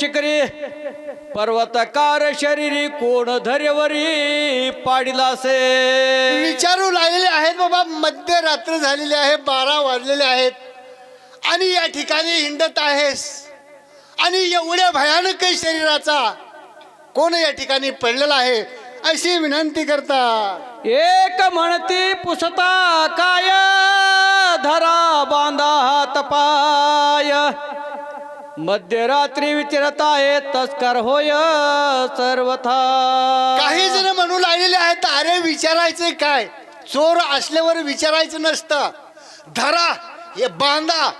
शिखरी पर्वतकार शरीरी कोण धैर्यवरी पाडिलासे. विचारू लागलेले आहेत बाबा. मध्यरात्र झालेली आहे, 12 वाजलेले आहेत आणि या ठिकाणी हिंडत आहेस आणि एवढ्या भयानक शरीराचा कोण या ठिकाणी पडलेला आहे अशी विनंती करता. एक म्हणती पुसता काय धरा बांधा हात पाय. मध्यरात्री विचारत आहे तस्कर होय सर्वथा. काही जण म्हणू लागलेले आहेत अरे विचारायचं काय, चोर असल्यावर विचारायचं नसतं, धरा हे बांधा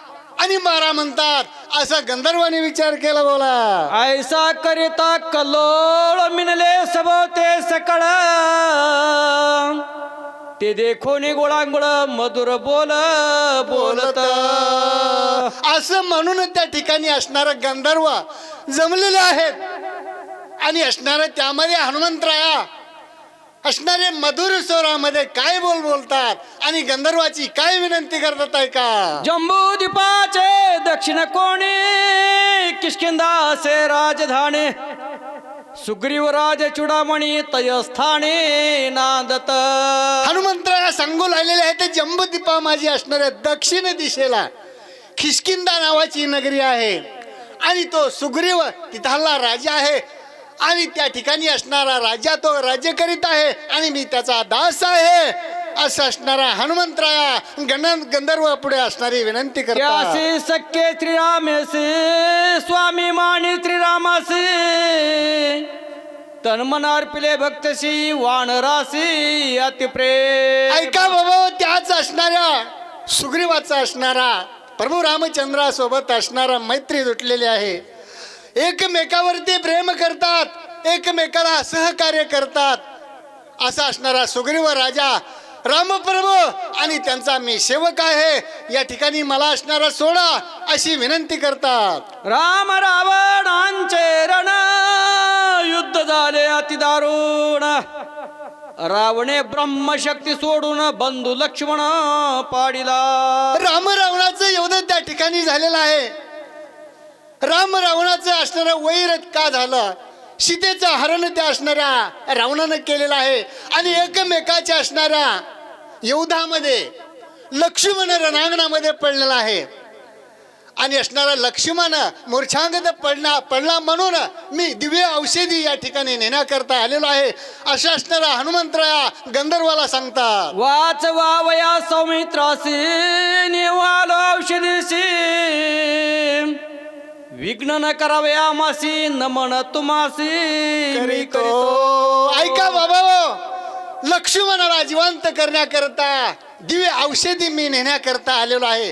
आणि मारा म्हणतात असा गंधर्वाने विचार केला. बोला ऐसा करिता कल्लोळ मिनले सबते सकळ. ते देखोनी गोळांगुळ मधुर बोलत. असं म्हणून त्या ठिकाणी असणारा गंधर्व जमलेले आहेत आणि असणारे त्यामध्ये हनुमंतराया असणारे मधुर स्वरामध्ये काय बोलतात आणि गंधर्वाची काय विनंती करतात ऐका. जम्बू द्वीपाचे दक्षिण कोणी किष्किंधासे राजधानी. सुग्रीवराज चुडामणी तयस्थाने नांदत. हनुमंतराया सांगू लागलेले आहे ते जम्बूद्वीपा माझी असणाऱ्या दक्षिण दिशेला किष्किंधा नावाची नगरी आहे आणि तो सुग्रीव तिथला राजा आहे आणि त्या ठिकाणी असणारा राजा तो राज्य करीत आहे आणि मी त्याचा दास आहे असं असणारा हनुमंतराया गंधर्व पुढे असणारी विनंती करतात. त्यासी सख्ये श्रीरामेसी स्वामी मानी श्रीरामासी. तन्मन अर्पिले भक्तशी वानरासी अतिप्रेम. ऐका बाबा, त्याच असणाऱ्या सुग्रीवाचा असणारा प्रभू रामचंद्रासोबत असणारा मैत्री तुटलेली आहे. एकमेकावरती प्रेम करतात, एकमेकाला सहकार्य करतात असा असणारा सुग्रीव राजा रामप्रभू आणि त्यांचा मी सेवक आहे, या ठिकाणी मला असणारा सोडा अशी विनंती करतात. राम रावणांचे रण युद्ध झाले अतिदारुण. रावणे ब्रह्मशक्ती सोडून बंधू लक्ष्मण पाडिला. राम रावणाचं युद्ध त्या ठिकाणी झालेलं आहे. राम रावणाचं असणारा वैर का झालं, सीतेचं हरण त्या असणाऱ्या रावणानं केलेलं आहे आणि एकमेकाच्या असणाऱ्या युद्धामध्ये लक्ष्मण रणांगणामध्ये पडलेला आहे आणि असणारा लक्ष्मण मूर्छांगत पडला म्हणून मी दिव्य औषधी या ठिकाणी नेण्याकरता आलेलो आहे अशा असणारा हनुमंतराया गंधर्वाला सांगतात. वाच वावया सौमित्रासी निवालो औषधीसी. विघ्न न करावे आमासी नमन तुमासी मी करीतो. ऐका बाबा, लक्ष्मणाला जिवंत करण्याकरता दिव्य औषधी मी नेण्याकरता आलेलो आहे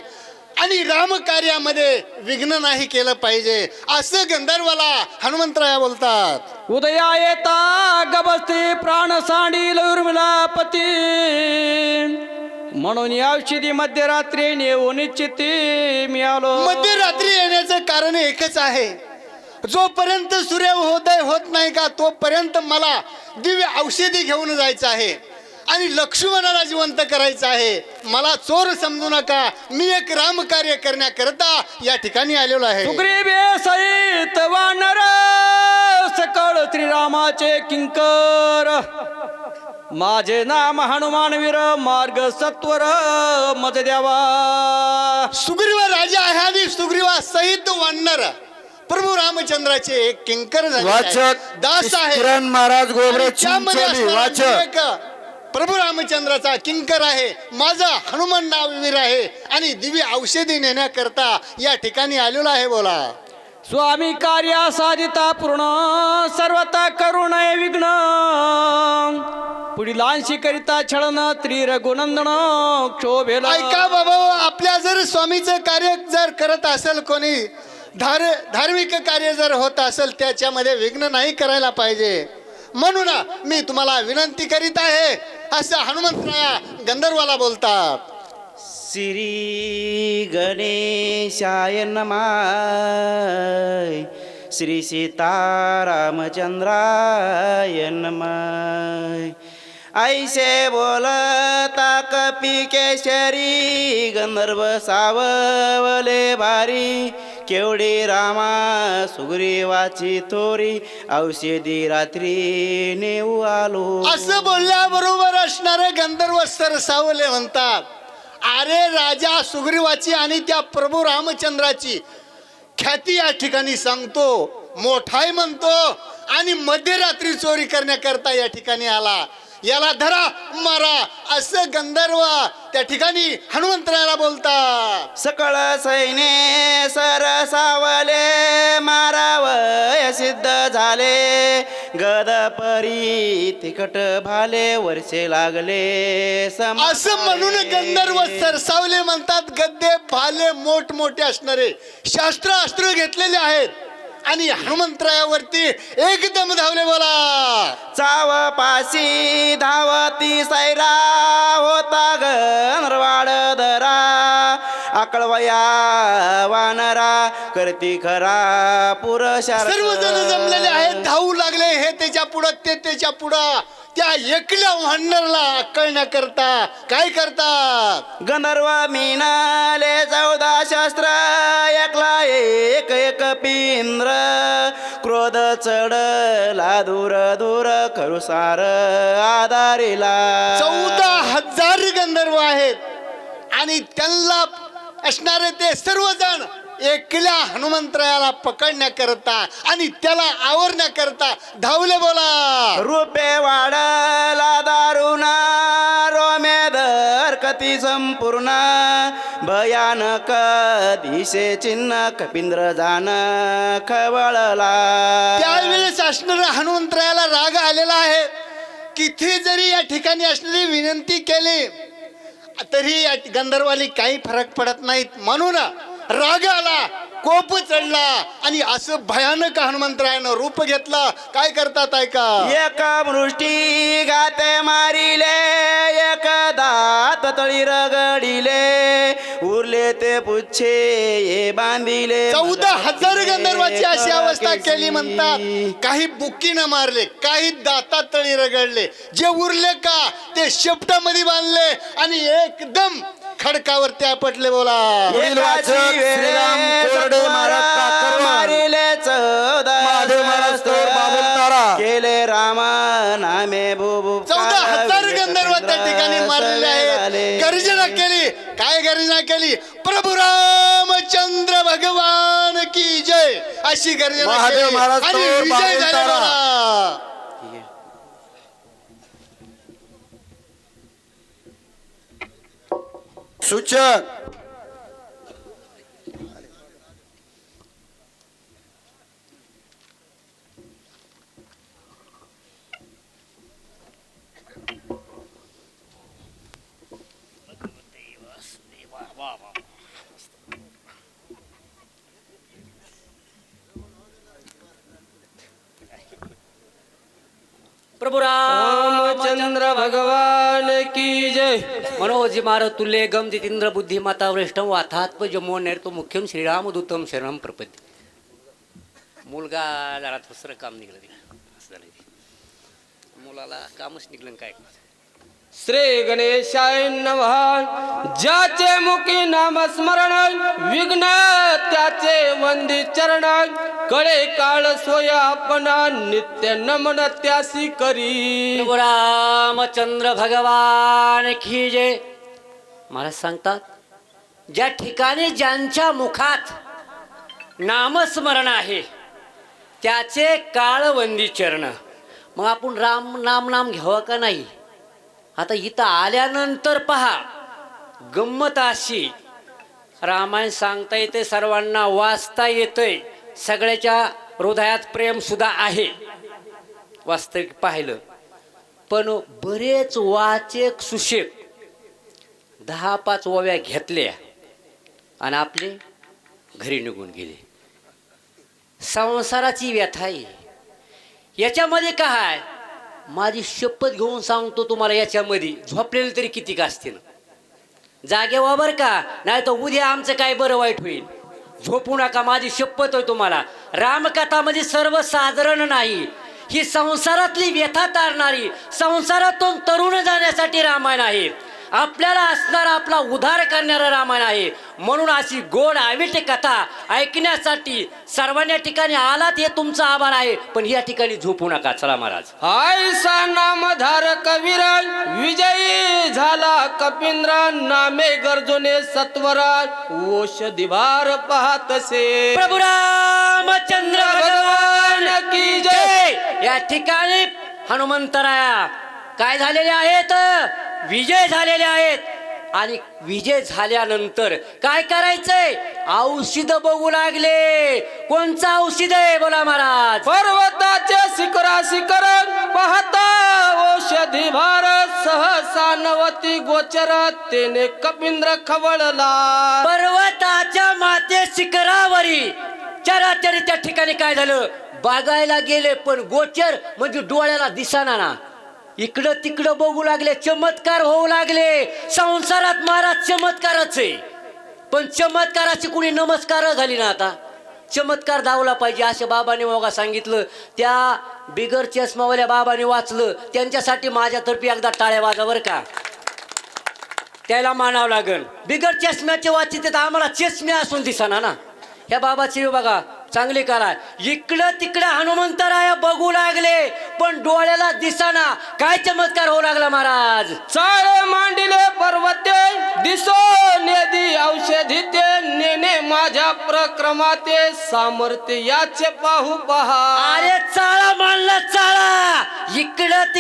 आणि राम कार्यामध्ये विघ्न नाही केलं पाहिजे असं गंधर्वाला हनुमंतराया बोलतात. उदया येता गबस्ती प्राण सांडील उर्मिलापती. म्हणून या औषधी मध्यरात्री नेऊ निश्चिती मी आलो. मध्यरात्री येण्याचं कारण एकच आहे, जोपर्यंत सूर्योदय होत नाही का तोपर्यंत मला दिव्य औषधी घेऊन जायचं आहे आणि लक्ष्मणाला जिवंत करायचं आहे. मला चोर समजू नका, मी एक राम कार्य करण्याकरता या ठिकाणी आलेलो आहे. सुग्रीवे सहित वानर सकळ श्रीरामाचे किंकर. माझे नाम हनुमानवीर मार्ग सत्वर मज द्यावा. सुग्रीव राजा आहे आणि सुग्रीवा सहित वानर प्रभू रामचंद्राचे एक किंकर वाचक दास आहे. किरण महाराज गोबरे त्यामध्ये चिंचोली असणारा वाचक एक प्रभू रामचंद्राचा किंकर आहे, माझा हनुमान नामवीर आहे आणि दिव्य औषधी नेण्याकरता या ठिकाणी आलेलो आहे. बोला स्वामी कार्या साधिता पूर्ण सर्वता करुणय विघ्न. पुढील अंशी करिता छळन त्रि रघुनंदन क्षोभेल. ऐका बाबा, आपल्या जर स्वामीचं कार्य जर करत असेल कोणी धार्मिक कार्य जर होत असेल त्याच्यामध्ये विघ्न नाही करायला पाहिजे म्हणून मी तुम्हाला विनंती करीत आहे असं हनुमंतराया गंधर्वाला बोलतात. श्री गणेशाय नमः. श्री सीतारामचंद्राय नमः. ऐसे बोलता कपी केशरी गंधर्व सावले भारी केवढी रामा सुग्रीवाची थोरी औषधी रात्री नेऊ आलो. असं बोलल्याबरोबर असणारे गंधर्व सरसावले म्हणतात, अरे राजा सुग्रीवाची आणि त्या प्रभू रामचंद्राची ख्याती या ठिकाणी सांगतो, मोठाई म्हणतो आणि मध्यरात्री चोरी करण्याकरता या ठिकाणी आला, याला धरा मारा असं गंधर्व त्या ठिकाणी हनुमंतरायाला बोलतात. सकळ सैन्य सरसावले मारावय सिद्ध झाले. गदपरी तिकट भाले वर्षे लागले असं म्हणून गंधर्व सरसावले म्हणतात. गद्दे भाले मोठमोठे असणारे शास्त्र अस्त्र घेतलेले आहेत आणि हनुमंतरायावरती एकदम धावले. बोला चाव पाशी धावती सैरा होता गणरवाड दरा. आकळवया वानरा करती खरा पुरुषा. सर्वजण जमलेले आहेत, धावू लागले, हे त्याच्या पुढं ते त्याच्या पुढं. त्या एकल्या वानरला कळण्याकरता काय करतात, गंधर्व मिनाले 14 शस्त्र एकला एक एक पिंद्र. क्रोध चढला दूर दूर खरुसार आधारीला. 14,000 गंधर्व आहेत आणि त्यांना असणारे ते सर्वजण एकल्या हनुमंतरायाला पकडण्याकरता आणि त्याला आवरण्याकरता धावले. बोला रूपे वाढला दारुणा रोमेदर कती संपूर्ण. भयानक दिशे चिन्ह कपिंद्र जाण खवळला. त्यावेळेस असणाऱ्या हनुमंतरायाला राग आलेला आहे. किती जरी या ठिकाणी असणारी विनंती केली तरी या गंधर्वाली काही फरक पडत नाहीत. म्हणून राग आला, कोप चढला आणि असं भयानक हनुमंतरायानं रूप घेतला. काय करतात ऐका, एक मृष्टी गाते मारिले एक दात तळी रगडिले. उरले ते पुच्छे ये बांधिले. 14,000 गंधर्वाची अशी अवस्था केली म्हणतात. काही बुक्कीनं मारले, काही दातात तळी रगडले, जे उरले का ते शेपटामध्ये बांधले आणि एकदम खडकावर त्या पटले. बोला मारिले 14 केले रामा नामे बुबू. 14,000 गंधर्व त्या ठिकाणी मारलेले आहेत. गर्जना केली. काय गर्जना केली, प्रभू रामचंद्र भगवान की जय अशी गर्जना केली आणि विजय झाला. बोला सूचक प्रभु रामचंद्र भगवान की जय. मनोजी मार तुल्य गम जितेंद्र बुद्धिमता वरिष्ठम वाथात्म जमो नेरतो मुख्यम श्रीरामदूतम शरणम प्रपद्य. मुलगा जरा दुसरं काम निघलं असं झालं. मुलाला कामच निघलं काय. श्री गणेशाय नमः. ज्याचे मुखी नामस्मरण विघ्न त्याचे वंदी चरण. कडे काळ सोया आपणा नित्य नमन त्यासी करी. प्रभु रामचंद्र भगवान की जय. महाराज सांगतात, ज्या ठिकाणी ज्यांच्या मुखात नामस्मरण आहे त्याचे काळवंदी चरण. मग आपण नाम घ्यावं का नाही. आता इथं आल्यानंतर पहा गंमत अशी, रामायण सांगता येते, सर्वांना वाचता येतंय, सगळ्याच्या हृदयात प्रेम सुद्धा आहे वास्तविक पाहिलं. पण बरेच वाचक सुशेक 10-5 ओव्या घेतल्या आणि आपले घरी निघून गेले. संसाराची व्यथा आहे याच्यामध्ये. काय माझी शपथ घेऊन सांगतो तुम्हाला, याच्यामध्ये झोपलेले तरी किती का असतील. जागेवर बरं का, नाही तर उद्या आमचं काय बरं वाईट होईल. झोपू नका, माझी शपथ आहे तुम्हाला. रामकथामध्ये सर्वसाधारण नाही, ही संसारातली व्यथा तारणारी, संसारातून तरुण जाण्यासाठी रामायण आहे. आपल्याला असणारा आपला उद्धार करणारा रामायण आहे. म्हणून अशी गोड आविष्ट कथा ऐकण्यासाठी सर्वांनी या ठिकाणी आलात हे तुमचा आभार आहे. पण या ठिकाणी झोपू नका. चला महाराज. आयसा नामधार कवीर विजयी झाला कपिंद्र नामे गर्जने सत्वरा औषधी भार पाहतसे. प्रभू रामचंद्र भगवान की जय. या ठिकाणी हनुमंतराया काय झालेले आहेत? विजय झालेले आहेत. आणि विजय झाल्यानंतर काय करायचंय? औषध बघू लागले. कोणचं औषध आहे बोला महाराज? पर्वताचे शिखर पाहता औषधी भार सहसा नवती गोचर तेने कपिंद्र खवळला. पर्वताच्या माते शिखरावरी चराचरी त्या ठिकाणी काय झालं? बघायला गेले पण गोचर म्हणजे डोळ्याला दिसाना ना. इकडं तिकडं बघू लागले. चमत्कार होऊ लागले. संसारात महाराज चमत्कारच आहे. पण चमत्काराची कुणी नमस्कार घाली ना. आता चमत्कार धावला पाहिजे असे बाबांनी मोगा सांगितलं. त्या बिगर चष्मावाल्या बाबांनी वाचलं. त्यांच्यासाठी माझ्यातर्फे एकदा टाळ्या वाजा बरं का. त्याला मानावं लागेल. बिगर चष्म्याचे वाचित तर आम्हाला चष्मे असून दिसाना ना. ह्या बाबाची बघा चांगली करा. इकडं तिकडं हनुमंतराया बघू लागले पण डोळ्याला दिसाना. काय चमत्कार होऊ लागला महाराज? चाळे मांडिले पर्वते दिसो नेदी औषधी ते नेने माझ्या प्रक्रमाते सामर्थ्य याचे पाहू पहा. अरे चाळा मानला चाळा. इकडं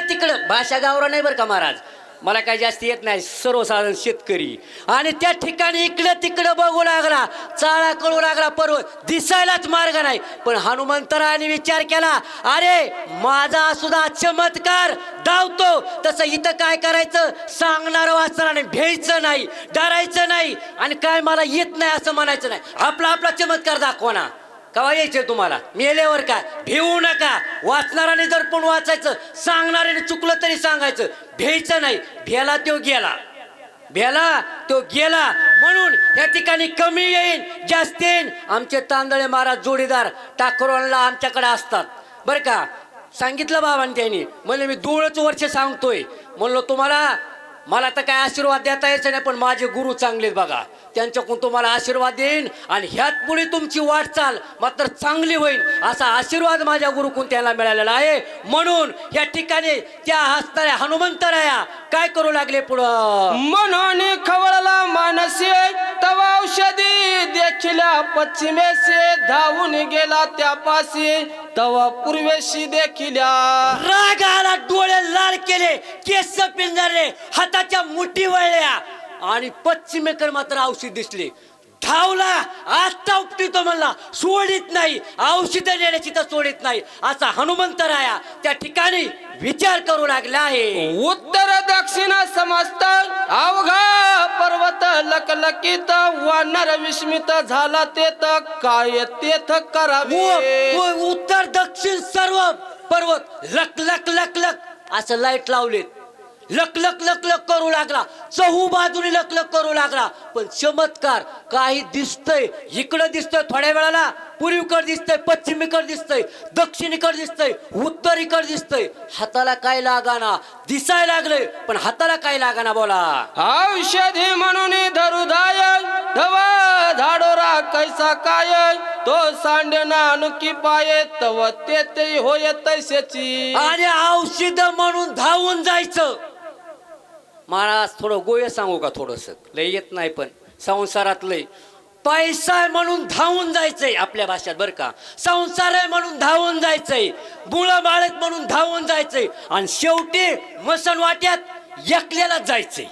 तिकडं भाषा गावरा नाही बरं का महाराज. मला काय जास्त येत नाही. सर्वसाधारण शेतकरी. आणि त्या ठिकाणी इकडं तिकडं बघू लागला. चाळा कळू लागला. पर्वत दिसायलाच मार्ग नाही. पण हनुमंतरायाने विचार केला अरे माझा सुद्धा चमत्कार धावतो तसं इथं काय करायचं? सांगणारं वाचणार भ्यायचं नाही, डरायचं नाही आणि काय मला येत नाही असं म्हणायचं नाही. आपला चमत्कार दाखवा ना. कवा यायचंय तुम्हाला? मेल्यावर काय भिवू नका. वाचणाराने जर पण वाचायचं, सांगणाऱ्याने चुकलं तरी सांगायचं. भ्यायचं नाही. भ्याला तो गेला. म्हणून या ठिकाणी कमी येईन जास्त येईन. आमचे तांदळे महाराज जोडीदार टाकरवानला आमच्याकडे असतात बरं का. सांगितलं बाबांनी त्यांनी. म्हणलं मी 2 वर्ष सांगतोय. म्हणलो तुम्हाला मला तर काय आशीर्वाद देता यायचं नाही पण माझे गुरु चांगलेत बघा. त्यांच्याकडून तुम्हाला आशीर्वाद देईन आणि ह्यात पुढे तुमची वाटचाल मात्र चांगली होईल असा आशीर्वाद माझ्या गुरुकडून त्याला मिळालेला आहे. म्हणून या ठिकाणी त्या हसणाऱ्या हनुमंतराया काय करू लागले पुढं? म्हणून खवळला मानसे तव औषधी देखिल्या पश्चिमेसे धावून गेला त्यापाशी तव पूर्वेशी देखिल्या. राग आला. डोळे लाल केले. केस पिंजारले. हाताच्या मुठी वळल्या आणि पश्चिमेकर मात्र औषध दिसले. धावला. आता उपटितो म्हणला. सोडित नाही. औषध नेण्याची तर सोडित नाही असा हनुमंतराया त्या ठिकाणी विचार करू लागला आहे. उत्तर दक्षिण समस्त अवघा पर्वत लकलकीत वानर विस्मित झाला तेथ काय तेथ करावे. उत्तर दक्षिण सर्व पर्वत लक लक लक लक असं लाईट लावलेत. लक लक लक लक करू लागला. चहू बाजूने लक लक करू लागला. पण चमत्कार काही दिसतंय. इकडं दिसतंय थोड्या वेळाला पूर्वीकडे दिसतंय, पश्चिमेकडे दिसतंय, दक्षिणेकडे दिसतंय, उत्तरेकडे दिसतंय. हाताला काय लागाना. दिसायला लागलंय पण हाताला काय लागाना. बोला. औषधी म्हणून धरुदाय धवा झाडोरा कैसा काय तो सांडना अनुकी पाये तव ते होय तैसेची. आणि औषध म्हणून धावून जायचं. महाराज थोडं गोय सांगू का? थोडंसं लय येत नाही पण संसारात लय. पैसा आहे म्हणून धावून जायचंय. आपल्या भाषेत बरं का. संसार आहे म्हणून धावून जायचंय. मुलं बाळत म्हणून धावून जायचंय. आणि शेवटी मसन वाट्यात एकल्यालाच जायचंय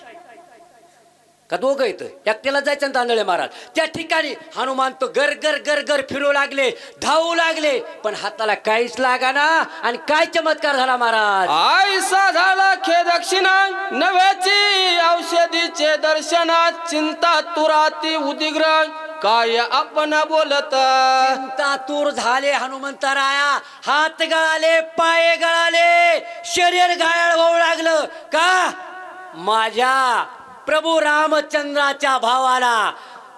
का? दोघं येतं एकट्याला जायचं. तांदळे महाराज त्या ठिकाणी हनुमान तो गर गर गर गर फिरू लागले. धावू लागले पण हाताला काहीच लागाना. आणि काय चमत्कार झाला महाराज? आयसा झाला खे दक्षिणा नव्याची औषधीचे दर्शनात चिंता तुराती उदिग्र काय आपण बोलत. चिंतातूर झाले हनुमंतराया. हात गळाले, पाय गळाले, शरीर घायाळ होऊ लागलं. का? माझ्या प्रभू रामचंद्राच्या भावाला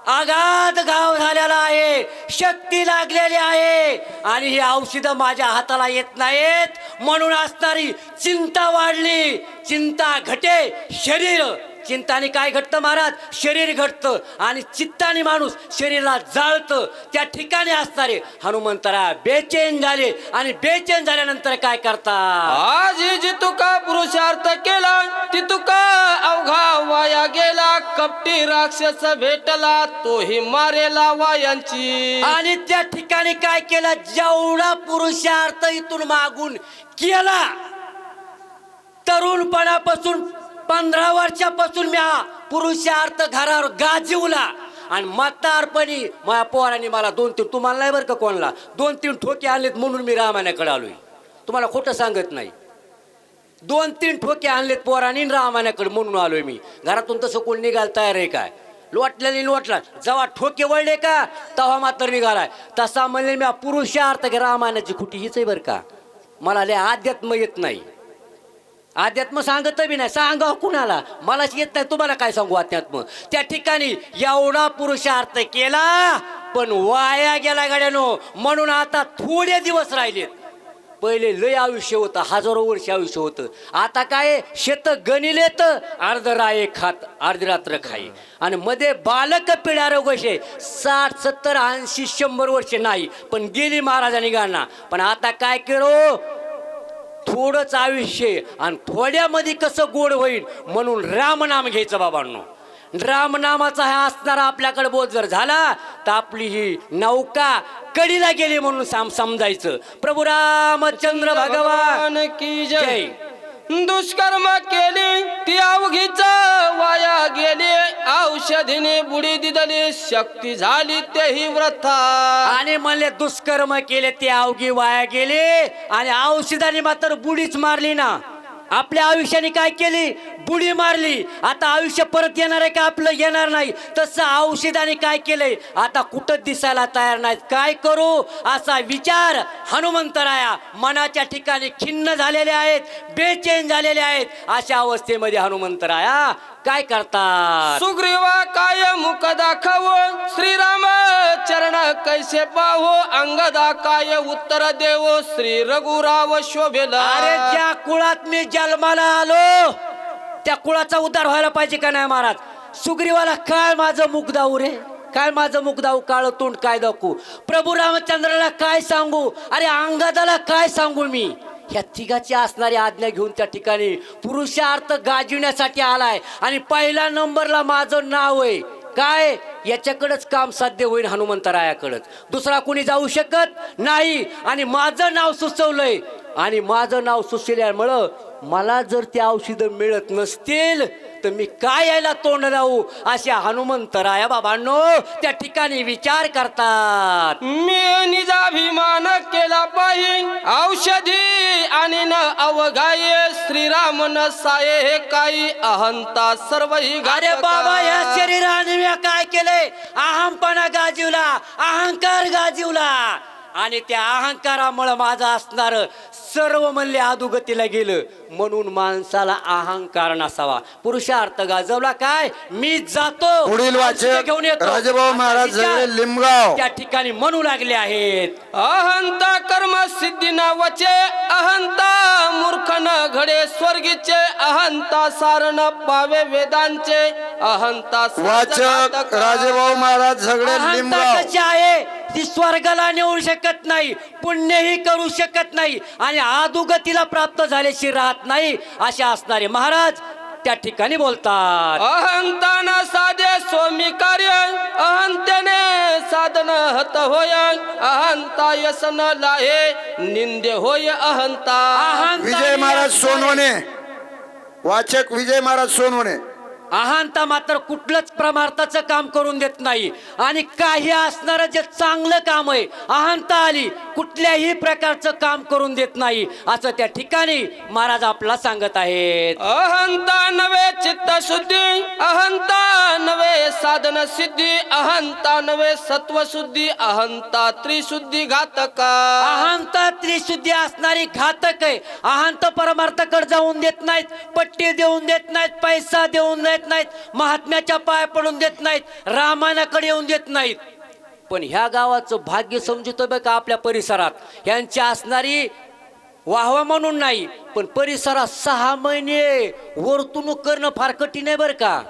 आघात घाव झालेला आहे. शक्ती लागलेली आहे आणि ही औषधं माझ्या हाताला येत नाहीत. म्हणून असणारी चिंता वाढली. चिंता घटे शरीर. चिंताने काय घडतं महाराज? शरीर घडतं आणि चित्ताने माणूस शरीराला जाळतं. त्या ठिकाणी असणारे हनुमंतराय बेचैन झाले आणि बेचैन झाल्यानंतर काय करतात? आज जी तुका पुरुषार्थ केला ती तुका अवघा वाया गेला. कपटी राक्षस भेटला तोही मारेला वायांची. आणि त्या ठिकाणी काय केलं? जेवढा पुरुषार्थ इथून मागून केला, तरुणपणापासून 15 वर्षापासून मी हा पुरुषार्थ घरावर गाजवला आणि म्हातारपणी माझ्या पोरांनी मला 2-3, तुम्हाला नाही बरं का कोणाला, 2-3 ठोके आणलेत म्हणून मी रामायणाकडे आलोय. तुम्हाला खोटं सांगत नाही. 2-3 ठोके आणलेत पोरांनी रामायणाकडे म्हणून आलोय मी. घरातून तसं कोण निघायला तयार आहे काय? लोटल्याने लोटला. जेव्हा ठोके वळले का तेव्हा मात्र निघालाय. तसा म्हणले मी पुरुषार्थ रामायणाची खुटी हीच आहे बरं का. मला लय अध्यात्म येत नाही. अध्यात्म सांगत बी नाही. सांगा कुणाला? मलाच येत नाही. तुम्हाला काय सांगू अध्यात्म? त्या ठिकाणी एवढा पुरुषार्थ केला पण वाया गेला गाड्यानो. म्हणून आता थोडे दिवस राहिलेत. पहिले लय आयुष्य होतं, हजारो वर्ष आयुष्य होतं. आता काय? शेत गणिलेत, अर्ध राये खात अर्धी रात्र खाई. आणि मध्ये बालक पिढ्या रोगशे 60, 70, 80, 100 वर्ष नाही पण गेली महाराजांनी गाणं. पण आता काय केलं? थोडंच आयुष्य आणि थोड्यामध्ये कसं गोड होईल म्हणून रामनाम घ्यायचं बाबांनो. रामनामाचा हा असणारा आपल्याकडे बोध जर झाला तर आपली ही नौका कडीला गेली म्हणून समजायचं. प्रभू रामचंद्र भगवान की जय. जय. दुष्कर्म केली ती अवघीच वाया गेली. औषधीने बुडी दिदली शक्ती झाली तेही व्रथा. आणि म्हणले दुष्कर्म केले ते अवघी वाया गेले आणि औषधाने मात्र बुडीच मारली ना. आपल्या आयुष्याने काय केली? बुडी मारली. आता आयुष्य परत येणार आहे का? आपलं येणार नाही. तसं औषधाने काय केलंय? आता कुठं दिसायला तयार नाहीत. काय करू असा विचार हनुमंतराया मनाच्या ठिकाणी खिन्न झालेले आहेत, बेचैन झालेले आहेत. अशा अवस्थेमध्ये हनुमंतराया काय करतात? सुग्रीवा काय मुख दाखव श्रीराम चरण कैसे पाहो. अंगदा काय उत्तर देव श्री रघुराव शोभेला. अरे ज्या कुळात मी जन्माला आलो त्या कुळाचा उद्धार व्हायला पाहिजे का नाही महाराज? सुग्रीवाला काय माझं मुख दाऊ रे? काय माझं मुख दाऊ? काळ तोंड काय दाखवू? प्रभू रामचंद्राला काय सांगू? अरे अंगदाला काय सांगू मी? ह्या तिघाची असणारी आज्ञा घेऊन त्या ठिकाणी पुरुषार्थ गाजविण्यासाठी आलाय आणि पहिल्या नंबरला माझं नाव आहे. काय? याच्याकडेच काम साध्य होईल हनुमंतरायाकडेच. दुसरा कोणी जाऊ शकत नाही. आणि माझं नाव सुचवलंय आणि माझं नाव सुचवल्यामुळं मला जर ते औषधं मिळत नसतील तर मी काय यायला तोंड लावू? अशा हनुमंतराया बाबांनो त्या ठिकाणी विचार करतात. मी निजाभिमान केला पाहिजे औषधी आणि न अवघाये. श्रीराम न साये हे काही अहंता सर्वही. अरे बाबा या शरीराने मी काय केलंय? अहमपणा गाजवला, अहंकार गाजवला आणि त्या अहंकारामुळे माझं असणार सर्व म्हणले अधोगतीला गेलं. म्हणून माणसाला अहंकार नसावा. पुरुषार्थ गाजवला काय? मी जातो पुढील वाचक घेऊन येतो. राजभाऊ महाराज झगडे, लिमगाव. त्या ठिकाणी म्हणू लागले आहेत. अहंता कर्म सिद्धी नावाचे अहंता मूर्ख न घडे स्वर्गीचे. अहंता सारण पावे वेदांचे. अहंता वाचक राजभाऊ महाराज झगडे, अहंता लिमगाव. कशी आहे? ती स्वर्गाला नेऊ शकत नाही, पुण्यही करू शकत नाही आणि अधोगतीला प्राप्त झाल्याशी राहत नाही. असे असणारे महाराज त्या ठिकाणी बोलतात. अहंता न साधे सोमी कार्य. अहंतेने साधन हत होय. अहंता यसन लाहे निंदे होय. अहंता विजय महाराज सोनवणे. वाचक विजय महाराज सोनवणे. अहंता मात्र कुठलंच परमार्थाचं काम करून देत नाही आणि काही असणारं जे चांगलं काम आहे अहंता आली कुठल्याही प्रकारचं काम करून देत नाही असं त्या ठिकाणी महाराज आपला सांगत आहेत. अहंता नवे चित्त शुद्धी. अहंता नवे साधन सिद्धी. अहंता नवे सत्व शुद्धी. अहंता त्रिशुद्धी घातका. अहंता त्रिशुद्धी असणारी घातक आहे. अहंत परमार्थाकडे जाऊन देत नाहीत, पट्टी देऊन देत नाहीत, पैसा देऊन देत नाहीत, महात्म्याच्या पाय पडून देत नाहीत, रामायणाकडे येऊन देत नाहीत. पण ह्या गावाचं भाग्य समजतो बघ आपल्या परिसरात ह्यांची असणारी वाहवा म्हणून नाही, पण परिसरात 6 महिने वर्तणूक करणं फार कठीण आहे बरं का.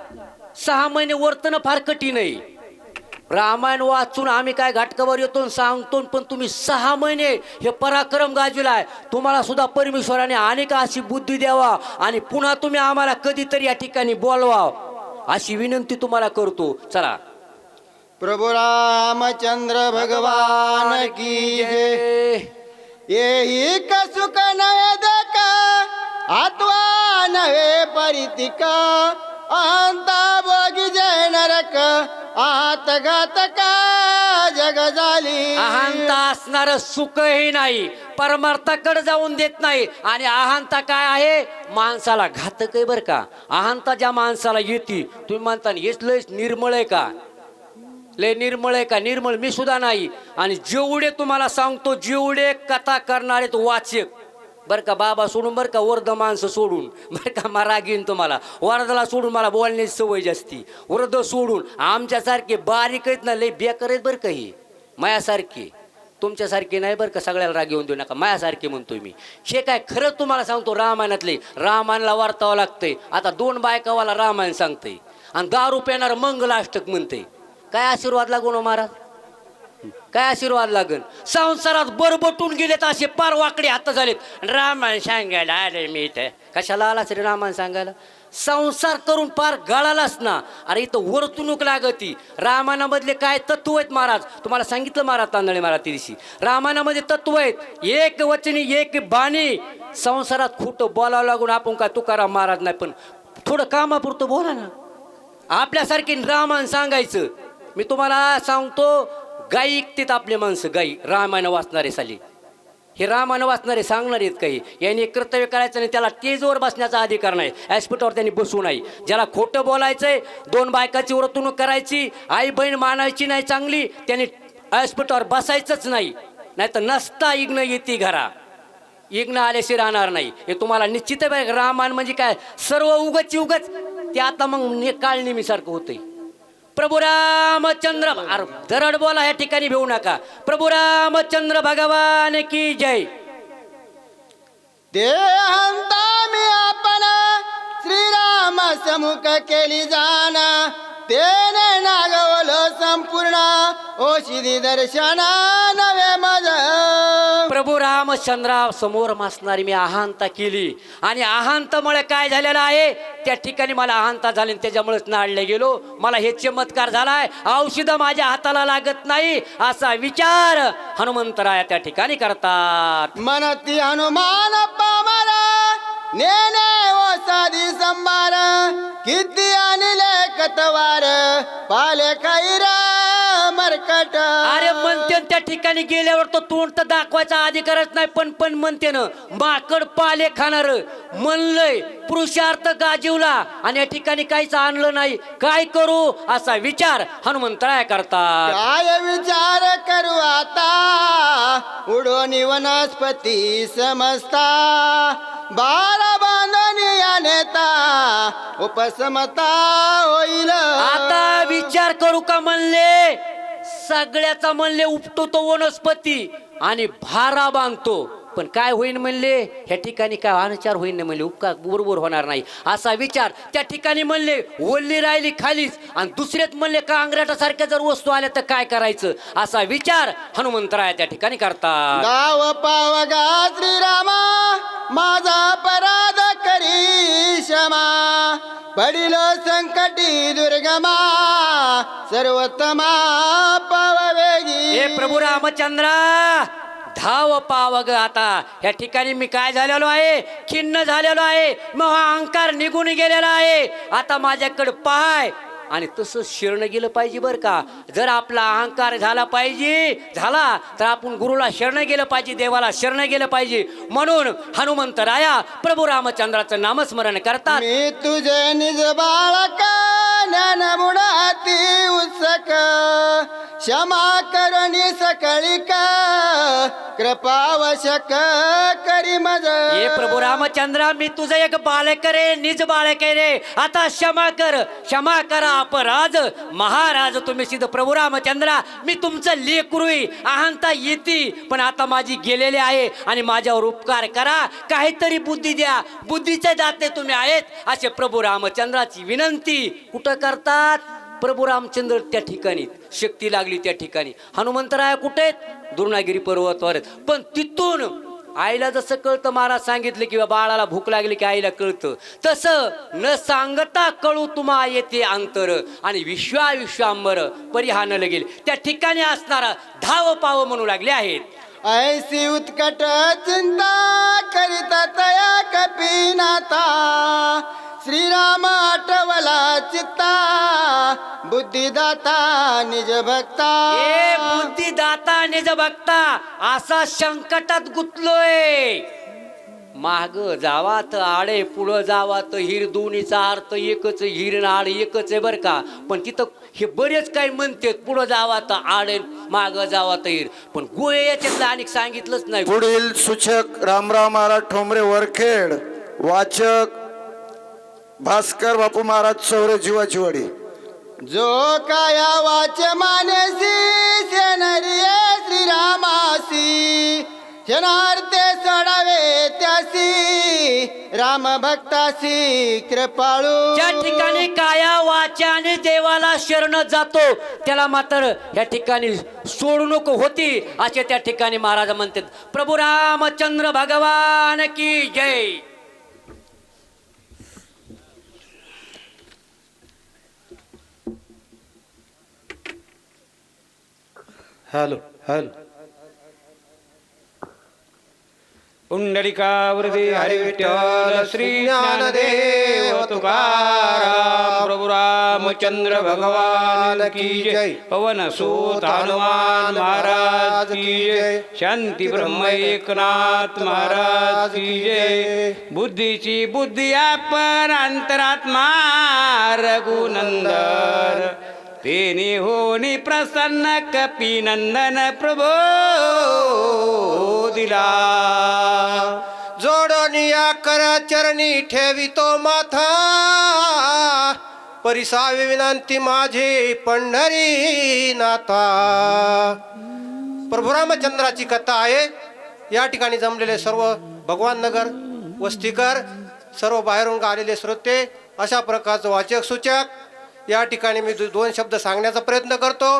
6 महिने वर्तणं फार कठीण आहे. रामायण वाचून आम्ही काय घाटकावर येतो आणि सांगतो, पण तुम्ही 6 महिने हे पराक्रम गाजविलाय. तुम्हाला सुद्धा परमेश्वराने अनेक अशी बुद्धी द्यावा आणि पुन्हा तुम्ही आम्हाला कधीतरी या ठिकाणी बोलवा अशी विनंती तुम्हाला करतो. चला. प्रभु रामचंद्र भगवान की जय. येही का सुख नवे देखा आत्वा नवे परितिका अंता भोगी जय नरक आत घातका जग झाली. अहंता असणार सुखही नाही, परमार्थाकडे जाऊन देत नाही. आणि अहंता काय आहे, माणसाला घातक आहे बरं का. अहंता ज्या माणसाला येते, तुम्ही म्हणता हेच लय निर्मळ आहे का, लय निर्मळ आहे का, निर्मळ मी सुद्धा नाही. आणि जेवढे तुम्हाला सांगतो, जेवढे कथा करणारे तो वाचक बरं का, बाबा सोडून बरं का, वृद्ध माणसं सोडून बरं का, मला राग येईन तुम्हाला, वरदाला सोडून मला बोलण्याची सवय जास्ती, वृद्ध सोडून आमच्यासारखे बारीक आहेत ना, लय बेकार आहेत बरं का. ही मायासारखी, तुमच्यासारखी नाही बरं का, सगळ्याला राग येऊन देऊ नका, मायासारखी म्हणतोय मी. हे काय खरं तुम्हाला सांगतो, रामायणातले रामायणाला वार्तावं लागतंय. आता 2 बायकावाला रामायण सांगतंय आणि दारू पेणार मंगलाष्टक म्हणते. काय आशीर्वाद लागून हो महाराज, काय आशीर्वाद लागन. संसारात बरबटून गेलेत, असे पार वाकडे हात झालेत. रामायण सांगायला अरे मी इथे कशाला आलाच रे रामायण सांगायला, संसार करून पार गळालाच ना. अरे इथं वर्तणूक लागती. रामायणामधले काय तत्व आहेत महाराज, तुम्हाला सांगितलं महाराज तांदळे महाराज त्या दिवशी. रामायणामध्ये तत्व आहेत, एक वचनी एक बाणी. संसारात खोटं बोलावं लागून आपण काय तुकाराम महाराज नाही, पण थोडं कामापुरतं बोला ना. आपल्यासारखी रामायण सांगायचं. मी तुम्हाला सांगतो, गाई ऐकतात आपले माणसं, गाई रामायण वाचणारे साली. हे रामायण वाचणारे सांगणार आहेत काही, यांनी कर्तव्य करायचं नाही, त्याला टेजवर बसण्याचा अधिकार नाही, ॲस्पिटवर त्यांनी बसू नाही. ज्याला खोटं बोलायचंय, 2 बायकाची वर्तणूक करायची, आई बहीण मानायची नाही चांगली, त्यांनी ॲस्पिटवर बसायचंच नाही. नाही तर नसता इग्न येते घरा, इग्न आल्याशी राहणार नाही. हे तुम्हाला निश्चित आहे. रामायण म्हणजे काय, सर्व उगच उगच ते आता मग काळ नेहमीसारखं होतंय. प्रभू रामचंद्र, अरे दरड बोला, या ठिकाणी भेऊ नका. प्रभू रामचंद्र भगवान की जय. देहंता मी आपण श्रीराम समुख केली जाना, तेने नागवलं संपूर्ण ओशिदी दर्शन नवे मज. प्रभू रामचंद्रा समोर मासणारी मी अहंता केली, आणि अहंतामुळे काय झालेलं आहे, त्या ठिकाणी मला अहंता झाली, त्याच्यामुळेच नाळले गेलो. मला हे चमत्कार झालाय, औषध माझ्या हाताला लागत नाही असा विचार हनुमंतराया त्या ठिकाणी करतात. मनती हनुमान पामरा नेने ओ साधी संभार, किती आणले कतवार पाले कैरा मरकट. अरे म्हणते त्या ठिकाणी गेल्यावर तो तोंड तर दाखवायचा अधिकारच नाही, पण म्हणते ना, माकड पाले खाणार म्हणलंय, पुरुषार्थ गाजीवला आणि या ठिकाणी काहीच आणलं नाही. काय करू असा विचार हनुमंतराया करतात. काय विचार करू आता, उडोनी वनस्पती समजता, बारा बांधणी नेता उपसमता होईल. आता विचार करू का म्हणले, सगळ्याचा म्हणले उपटतो तो वनस्पती आणि भारा बांधतो, पण काय होईन म्हणले, ह्या ठिकाणी काय अनाचार होईन नाही म्हणले, उपकार बरोबर होणार नाही असा विचार त्या ठिकाणी म्हणले. ओल्ली राहिली खालीच, आणि दुसरेच म्हणले का अंगराटासारख्या जर वस्तू आल्या तर काय करायचं असा विचार हनुमंतराया त्या ठिकाणी करतात. गाव पावगा श्रीरामा माझा अपराध करी क्षमा, पडिल संकटी दुर्गमा सर्वोत्तमा पाववेगी. हे प्रभू रामचंद्रा, धाव पावग. आता या ठिकाणी मी काय झालेलो आहे, खिन्न झालेलो आहे, मग हा अहंकार निघून गेलेला आहे. आता माझ्याकडे पाय, आणि तसं शरण गेलं पाहिजे बरं का. जर आपला अहंकार झाला तर आपण गुरुला शरण गेलं पाहिजे, देवाला शरण गेलं पाहिजे. म्हणून हनुमंतराया प्रभू रामचंद्राचं नामस्मरण करतात. मी तुझे निज बाळक ज्ञान बुडाती उत्सक क्षमा करुणी सकळिक कृपावशक करी मज ये प्रभू रामचंद्रा मी तुझं एक बालक रे निज बालक आहे रे आता क्षमा करा अपराध महाराज तुम्ही सिद्ध प्रभू रामचंद्रा मी तुमचं लेकरूई अहंता येते पण आता माझी गेलेली आहे आणि माझ्यावर उपकार करा काहीतरी बुद्धी द्या बुद्धीचे दाते तुम्ही आहेत असे प्रभू रामचंद्राची विनंती कुठं करतात प्रभू रामचंद्र त्या ठिकाणी शक्ती लागली त्या ठिकाणी हनुमंतराय कुठे आहेत दुर्णागिरी पर्वतावर आहेत पण तिथून आईला जसं कळतं महाराज सांगितलं किंवा बाळाला भूक लागली की आईला कळतं तसं न सांगता कळू तुम्हा येते अंतर आणि विश्वांबर परिहान लगेल त्या ठिकाणी असणारा धाव पाव म्हणू लागले आहेत ऐसी उत्कट चिंता करीत तया कपिनाथा श्रीराम आठवला चित्ता बुद्धिदाता निज भक्ता ए बुद्धिदाता निज भक्ता असा संकटात गुतलोय माग जावा तर आडे पुढं जावा तर हिर दोन्हीचा अर्थ एकच हिर आड एकच आहे बरं का पण तिथं हे बरेच काही म्हणतात पुढं जावा तर आडे माग जावा तर हिर पण गोळे याच्यातलं आणि सांगितलंच नाही पुढील सूचक रामराव महाराज ठोंबरे वरखेड वाचक भास्कर बापू महाराज चौरे जीवाचीवाडी जो काया वाच मानेसी सेनरिये श्रीरामासी जनार्थे सोडावे त्यासी राम भक्तासी कृपाळू ज्या ठिकाणी काया वाच्याने देवाला शरण जातो त्याला मात्र या ठिकाणी सोडू नको होती असे त्या ठिकाणी महाराज म्हणतात प्रभू रामचंद्र भगवान की जय हॅलो पुंडलिकावृती हरी विठ्ठल श्री ज्ञानदेव तुकाराम प्रभू रामचंद्र भगवान की जय पवन सूत हनुमान महाराज की जय शांती ब्रह्म एकनाथ महाराज की जय बुद्धीची बुद्धी आपण अंतरात्मा रघुनंदन तेने होनी प्रसन्न कपिनंदन प्रभो दिला जोडनिया कर चरणी ठेवितो माथा परिसावी विनंती माझी पंढरी नाथा प्रभू रामचंद्राची कथा आहे या ठिकाणी जमलेले सर्व भगवान नगर वस्तीकर सर्व बाहेरून आलेले श्रोते अशा प्रकारचं वाचक सूचक या ठिकाणी मी दोन शब्द सांगण्याचा प्रयत्न करतो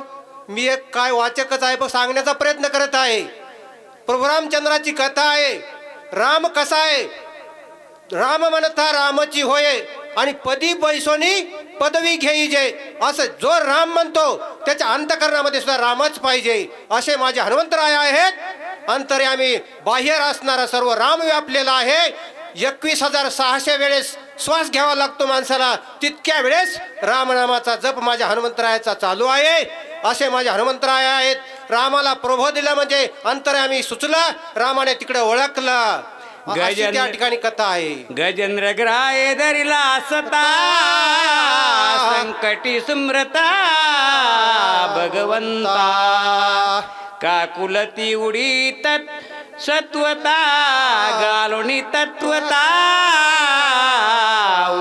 मी एक काय वाचकच आहे पण सांगण्याचा प्रयत्न करत आहे प्रभू रामचंद्राची कथा आहे राम कसा आहे राम म्हणता रामची होय आणि पदी बैसोनी पदवी घेई जे असं जो राम म्हणतो त्याच्या अंतकरणामध्ये सुद्धा रामच पाहिजे असे माझे हनुमंतराय आहेत अंतर्यामी बाहेर असणारा सर्व राम व्यापलेला आहे 21,600 वेळेस श्वास घ्यावा लागतो माणसाला तितक्या वेळेस रामनामाचा जप माझ्या हनुमंतरायाचा चालू आहे असे माझे हनुमंतराय आहेत रामाला प्रभो दिला म्हणजे अंतर्यामी सुचला रामाने तिकडे ओळखलं त्या ठिकाणी कथा आहे गजेंद्र ग्राय धरिला असता संकटी सुम्रता भगवंता काकुलती उडी तत् सत्वता गालोनी तत्वता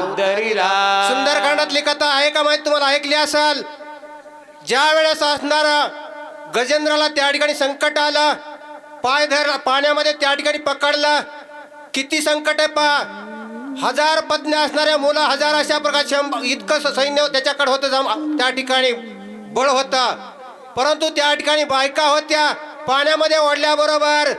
उद्धरिला सुंदरकांडातली कथा आहे का माहिती तुम्हाला ऐकली असाल ज्या वेळेस असणारा गजेंद्राला त्या ठिकाणी संकट आलं पाय धर पाण्यामध्ये त्या ठिकाणी पकडला किती संकट आहे पा 1000 पत्नी असणाऱ्या मुलं 1000 अशा प्रकारचे इतकं सैन्य त्याच्याकडे होतं त्या ठिकाणी बळ होता परंतु त्या ठिकाणी बायका होत्या पाण्यामध्ये ओढल्याबरोबर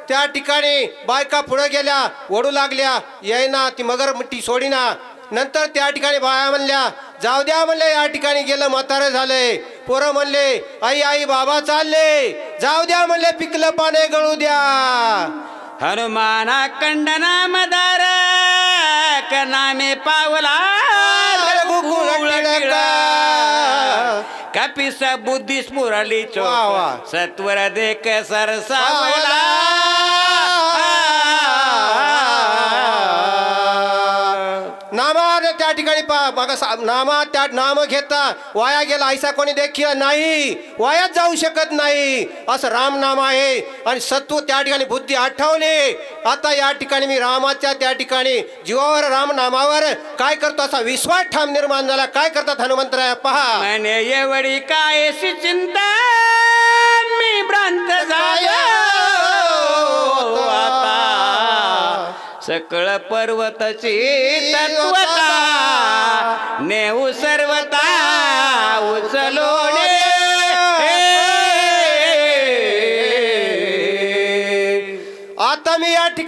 त्या ठिकाणी बायका पुढे गेल्या ओढू लागल्या येईना ती मगर मिठी सोडीना नंतर त्या ठिकाणी बाया म्हणल्या जाऊ द्या म्हणले या ठिकाणी गेलं म्हातारं झालंय पोरं म्हणले आई आई बाबा चालले जाऊ द्या म्हणले पिकलं पाने गळू द्या हनुमाना कंडना मदार नामे पावला कपिस बुद्धी स्फुरली चोख सत्वर देख सरसावला नामाने त्या ठिकाणी नामा त्या नाम घेता वाया गेला ऐसा कोणी देखील नाही, वायात जाऊ शकत नाही असं राम नाम आहे. आणि सत्व त्या ठिकाणी बुद्धी आठवली. आता या ठिकाणी मी रामाच्या त्या ठिकाणी जीवावर राम नामावर काय करतो असा विश्वास ठाम निर्माण झाला. काय करतात हनुमंतराय पहा. म्हणे एवढी काय चिंता मी भ्रांत झालो आता, सकळ पर्वतची तत्वता नेऊ सर्वता उचलोणे. आता मी या ठिकाणी